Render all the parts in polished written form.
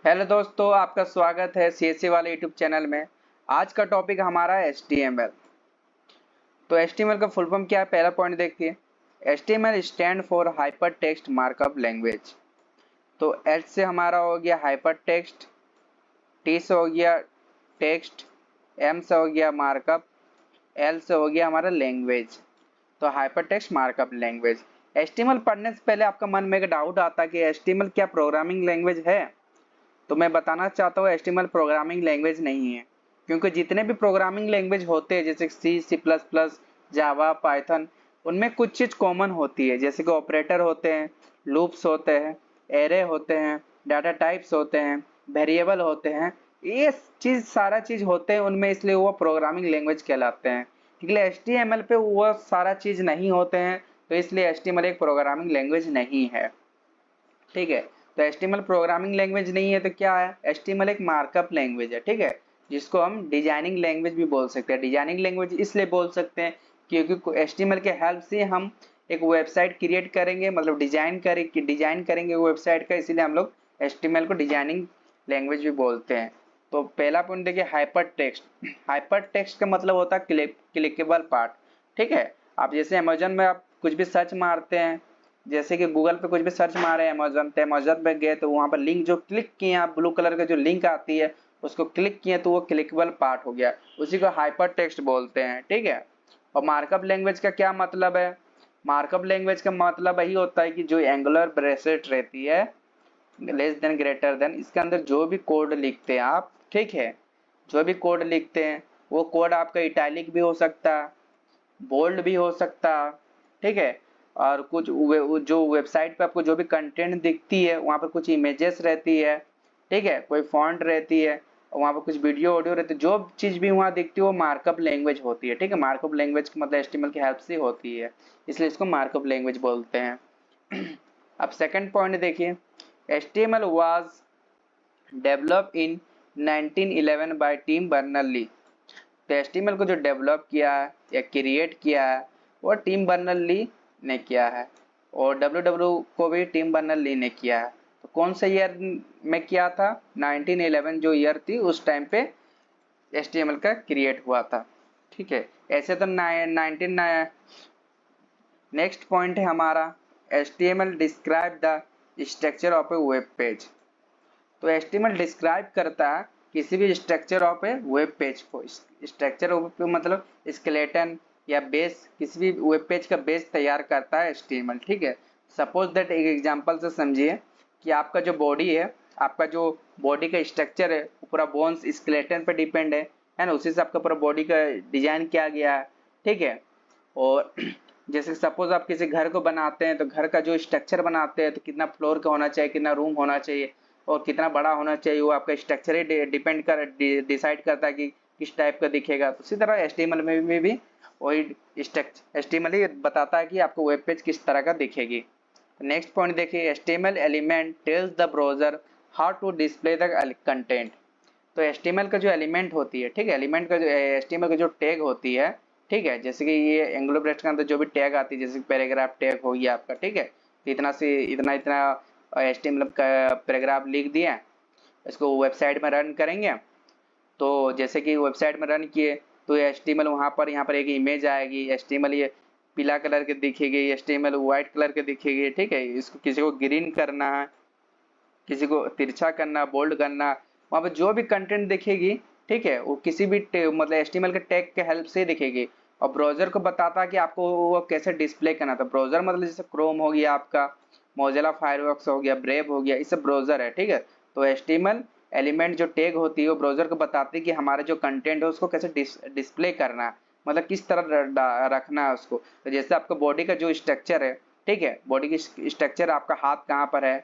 Hello दोस्तों, आपका स्वागत है सीएससी वाले यूट्यूब चैनल में। आज का टॉपिक हमारा है HTML। तो HTML का फुल फॉर्म क्या है, पहला पॉइंट देखिए। HTML stand for hyper text markup language. तो H से हमारा हो गया हाइपर टेक्स्ट, T से हो गया टेक्स्ट, M से हो गया मार्कअप, L से हो गया हमारा लैंग्वेज। तो hyper text markup language. HTML पढ़ने से पहले आपका मन में एक डाउट आता है कि HTML क्या प्रोग्रामिंग लैंग्वेज है। तो मैं बताना चाहता हूँ HTML प्रोग्रामिंग लैंग्वेज नहीं है, क्योंकि जितने भी प्रोग्रामिंग लैंग्वेज होते हैं जैसे सी, सी प्लस प्लस, जावा, पाइथन, उनमें कुछ चीज़ कॉमन होती है, जैसे कि ऑपरेटर होते हैं, लूप्स होते हैं, एरे होते हैं, डाटा टाइप्स होते हैं, वेरिएबल होते हैं। ये चीज़ सारा चीज़ होते हैं उनमें, इसलिए वो प्रोग्रामिंग लैंग्वेज कहलाते हैं। इसलिए HTML पे वो सारा चीज़ नहीं होते हैं, तो इसलिए HTML एक प्रोग्रामिंग लैंग्वेज नहीं है। ठीक है। तो HTML प्रोग्रामिंग लैंग्वेज नहीं है तो क्या है, HTML एक मार्कअप लैंग्वेज है। ठीक है, जिसको हम डिजाइनिंग लैंग्वेज भी बोल सकते हैं। डिजाइनिंग लैंग्वेज इसलिए बोल सकते हैं क्योंकि HTML के हेल्प से हम एक वेबसाइट क्रिएट करेंगे, मतलब डिजाइन करेंगे वेबसाइट का, इसीलिए हम लोग HTML को डिजाइनिंग लैंग्वेज भी बोलते हैं। तो पहला पॉइंट देखिए, हाइपर टेक्स्ट। हाइपर टेक्स्ट का मतलब होता है क्लिकेबल पार्ट। ठीक है, आप जैसे अमेजन में आप कुछ भी सर्च मारते हैं, जैसे कि गूगल पे कुछ भी सर्च मारे अमेजन पे, अमेजन पे गए तो वहाँ पर लिंक जो क्लिक किए आप, ब्लू कलर का जो लिंक आती है उसको क्लिक किए तो वो क्लिकेबल पार्ट हो गया, उसी को हाइपर टेक्स्ट बोलते हैं। ठीक है। और मार्कअप लैंग्वेज का क्या मतलब है, मार्कअप लैंग्वेज का मतलब यही होता है कि जो एंगुलर ब्रेसेट रहती है, लेस देन ग्रेटर देन, इसके अंदर जो भी कोड लिखते हैं आप, ठीक है, जो भी कोड लिखते हैं वो कोड आपका इटैलिक भी हो सकता है, बोल्ड भी हो सकता, ठीक है। और कुछ जो वेबसाइट पे आपको जो भी कंटेंट दिखती है वहाँ पर कुछ इमेजेस रहती है, ठीक है, कोई फॉन्ट रहती है, वहाँ पर कुछ वीडियो ऑडियो रहती है, जो चीज़ भी वहाँ दिखती है वो मार्कअप लैंग्वेज होती है। ठीक है, मार्कअप लैंग्वेज मतलब HTML की हेल्प से होती है, इसलिए इसको मार्कअप लैंग्वेज बोलते हैं। अब सेकंड पॉइंट देखिए, HTML was develop in 1911 by Tim Berners-Lee. तो HTML को जो डेवलप किया है या क्रिएट किया है वो टिम बर्नर्ली ने किया है, और WW को भी टिम बर्नर्ली ने किया है। तो कौन से ईयर में किया था, 1911 जो ईयर थी उस टाइम पे HTML का क्रिएट हुआ था। ठीक है, ऐसे तो 19 नेक्स्ट पॉइंट है हमारा, HTML describe the structure of A web page. तो HTML डिस्क्राइब करता है किसी भी structure of A web page को। स्ट्रक्चर ऑफ मतलब स्केलेटन या बेस, किसी भी वेब पेज का बेस तैयार करता है HTML। ठीक है, सपोज दैट एक एग्जांपल से समझिए कि आपका जो बॉडी है, आपका जो बॉडी का स्ट्रक्चर है वो पूरा बोन्स स्केलेटन पे डिपेंड है ना, उसी से आपका पूरा बॉडी का डिजाइन किया गया है। ठीक है, और जैसे सपोज आप किसी घर को बनाते हैं तो घर का जो स्ट्रक्चर बनाते हैं तो कितना फ्लोर का होना चाहिए, कितना रूम होना चाहिए और कितना बड़ा होना चाहिए, वो आपका स्ट्रक्चर ही डिपेंड कर डिसाइड करता है कि किस टाइप का दिखेगा। तो इसी तरह HTML में भी वही स्ट्रक्चर HTML ही बताता है कि आपको वेब पेज किस तरह का दिखेगी। नेक्स्ट पॉइंट देखिए, HTML element tells the browser how to display the content. तो HTML का जो एलिमेंट होती है, ठीक है, एलिमेंट का जो HTML का जो टैग होती है, ठीक है, जैसे कि ये एंगुलर ब्रेस्ट के अंदर जो भी टैग आती है, जैसे पैराग्राफ टैग हो गया आपका, ठीक है, तो इतना से इतना इतना HTML का पैराग्राफ लिख दिया, इसको वेबसाइट में रन करेंगे। तो जैसे कि वेबसाइट में रन किए तो HTML वहाँ पर यहाँ पर एक इमेज आएगी, HTML ये पीला कलर के दिखेगी, HTML वाइट कलर के दिखेगी। ठीक है, इसको किसी को ग्रीन करना है, किसी को तिरछा करना, बोल्ड करना, वहाँ पे जो भी कंटेंट दिखेगी, ठीक है, वो किसी भी मतलब HTML के टैग के हेल्प से दिखेगी। और ब्राउजर को बताता है कि आपको वो कैसे डिस्प्ले करना था। ब्राउजर मतलब जैसे क्रोम हो गया आपका, मोजिला फायरफॉक्स हो गया, ब्रेव हो गया, ये सब ब्राउजर है। ठीक है, तो HTML एलिमेंट जो टैग होती है वो ब्राउजर को बताती है कि हमारा जो कंटेंट है उसको कैसे डिस्प्ले करना है, मतलब किस तरह रखना है उसको। तो जैसे आपका बॉडी का जो स्ट्रक्चर है, ठीक है, बॉडी की स्ट्रक्चर, आपका हाथ कहाँ पर है,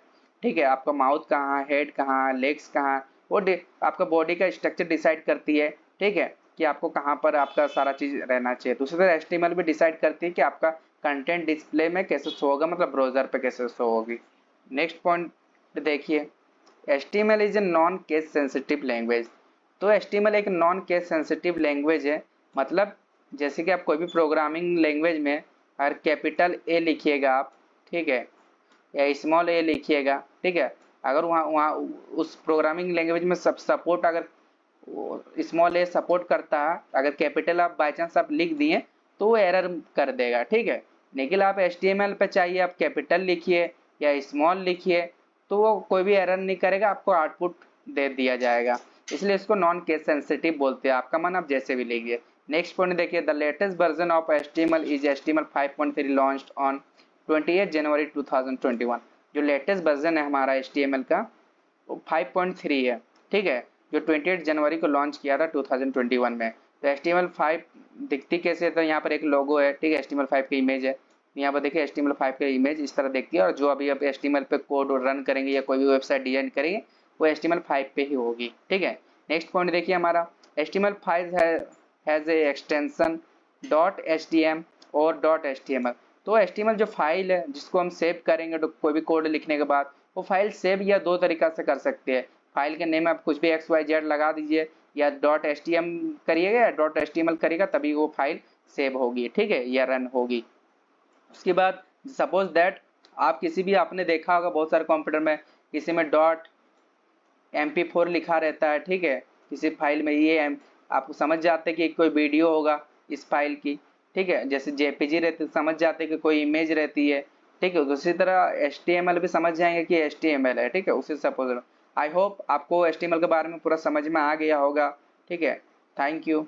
ठीक है, आपका माउथ कहाँ, हेड कहाँ, लेग्स कहाँ, वो आपका बॉडी का स्ट्रक्चर डिसाइड करती है। ठीक है, कि आपको कहाँ पर आपका सारा चीज रहना चाहिए। दूसरी तरह HTML भी डिसाइड करती है कि आपका कंटेंट डिस्प्ले में कैसे शो होगा, मतलब ब्राउजर पे कैसे शो होगी। नेक्स्ट पॉइंट देखिए, HTML is a non case sensitive language. तो HTML एक नॉन केस सेंसिटिव लैंग्वेज है, मतलब जैसे कि आप कोई भी प्रोग्रामिंग लैंग्वेज में अगर कैपिटल A लिखिएगा आप, ठीक है, या स्मॉल a लिखिएगा, ठीक है, अगर वहाँ वहाँ उस प्रोग्रामिंग लैंग्वेज में सब सपोर्ट अगर स्मॉल ए सपोर्ट करता है, अगर कैपिटल आप बाई चांस आप लिख दिए तो वो एरर कर देगा, ठीक है। लेकिन आप HTML पे चाहिए आप कैपिटल लिखिए या स्मॉल लिखिए तो वो कोई भी एरर नहीं करेगा, आपको आउटपुट दे दिया जाएगा। इसलिए इसको नॉन केस सेंसिटिव बोलते हैं, आपका मन आप जैसे भी लिखिए। नेक्स्ट पॉइंट देखिए, the latest version of HTML is HTML 5.3 launched on 28 जनवरी 2021। जो लेटेस्ट वर्जन है हमारा HTML का वो 5.3 है, ठीक है, जो 28 जनवरी को लॉन्च किया था 2021 में। तो HTML5 दिखती कैसे है, तो यहाँ पर एक लोगो है, ठीक है, HTML5 की इमेज है। यहाँ पर देखिए HTML5 की इमेज इस तरह दिखती है, और जो अभी आप HTML पे कोड रन करेंगे या कोई भी वेबसाइट डिजाइन करेंगे वो HTML5 पे ही होगी, ठीक है। नेक्स्ट पॉइंट देखिए हमारा, HTML5 has a extension .htm और .html। तो HTML जो फाइल है जिसको हम सेव करेंगे तो कोई भी कोड लिखने के बाद वो फाइल सेव या दो तरीका से कर सकते हैं। फाइल के नेम आप कुछ भी XYZ लगा दीजिए या .htm करिएगा या .html करिएगा, तभी वो फाइल सेव होगी, ठीक है, या रन होगी। उसके बाद सपोज दैट आप किसी भी, आपने देखा होगा बहुत सारे कंप्यूटर में किसी में .mp4 लिखा रहता है, ठीक है, किसी फाइल में ये आप समझ जाते कि कोई वीडियो होगा इस फाइल की, ठीक है, जैसे JPG रहती समझ जाते कि कोई इमेज रहती है, ठीक है। उसी तरह HTML भी समझ जाएंगे कि HTML है, ठीक है, उसी सपोज। आई होप आपको HTML के बारे में पूरा समझ में आ गया होगा, ठीक है। Thank you.